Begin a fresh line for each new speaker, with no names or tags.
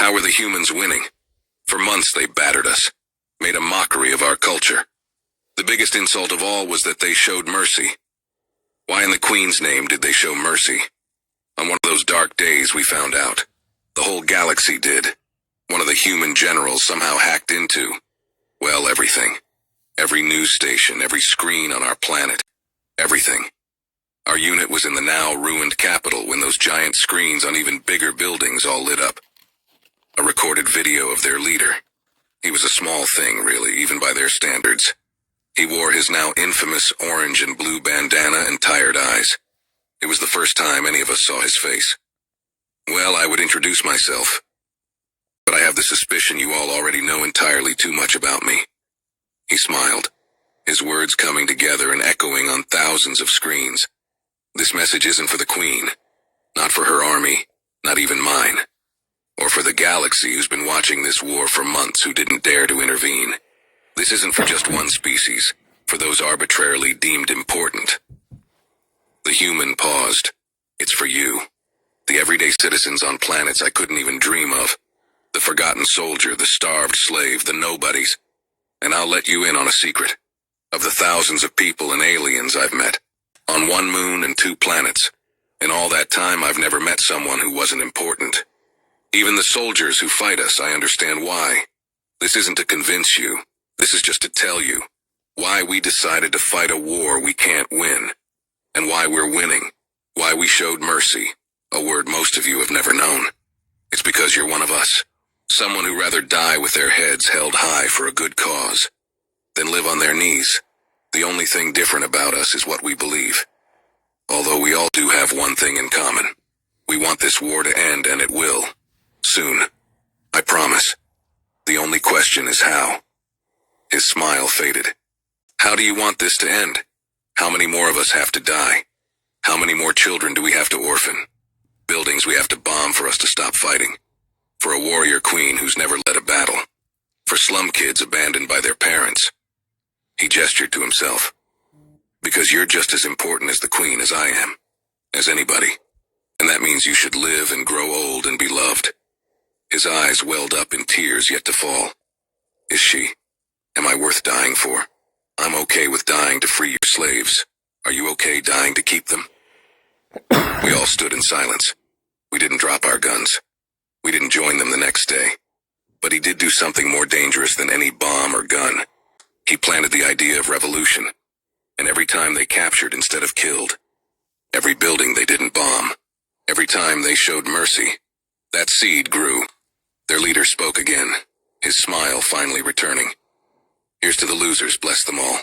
How were the humans winning? For months they battered us, made a mockery of our culture. The biggest insult of all was that they showed mercy. Why in the Queen's name did they show mercy? On one of those dark days we found out. The whole galaxy did. One of the human generals somehow hacked into, well, everything. Every news station, every screen on our planet. Everything. Our unit was in the now ruined capital when those giant screens on even bigger buildings all lit up. A recorded video of their leader. He was a small thing, really, even by their standards. He wore his now infamous orange and blue bandana and tired eyes. It was the first time any of us saw his face. Well, I would introduce myself. But I have the suspicion you all already know entirely too much about me. He smiled, his words coming together and echoing on thousands of screens. This message isn't for the Queen, not for her army, not even mine, or for the galaxy who's been watching this war for months who didn't dare to intervene. This isn't for just one species, for those arbitrarily deemed important. The human paused. It's for you. The everyday citizens on planets I couldn't even dream of. The forgotten soldier, the starved slave, the nobodies. And I'll let you in on a secret. Of the thousands of people and aliens I've met, on one moon and 2 planets, in all that time I've never met someone who wasn't important. Even the soldiers who fight us, I understand why. This isn't to convince you. This is just to tell you why we decided to fight a war we can't win, and why we're winning, why we showed mercy, a word most of you have never known. It's because you're one of us, someone who'd rather die with their heads held high for a good cause than live on their knees. The only thing different about us is what we believe. Although we all do have one thing in common. We want this war to end, and it will. Soon. I promise. The only question is how. His smile faded. How do you want this to end? How many more of us have to die? How many more children do we have to orphan? Buildings we have to bomb for us to stop fighting? For a warrior queen who's never led a battle? For slum kids abandoned by their parents? He gestured to himself. Because you're just as important as the Queen as I am. As anybody. And that means you should live and grow old and be loved. His eyes welled up in tears yet to fall. Is she? Am I worth dying for? I'm okay with dying to free your slaves. Are you okay dying to keep them? We all stood in silence. We didn't drop our guns. We didn't join them the next day. But he did do something more dangerous than any bomb or gun. He planted the idea of revolution. And every time they captured instead of killed, every building they didn't bomb, every time they showed mercy, that seed grew. Their leader spoke again, his smile finally returning. Here's to the losers, bless them all.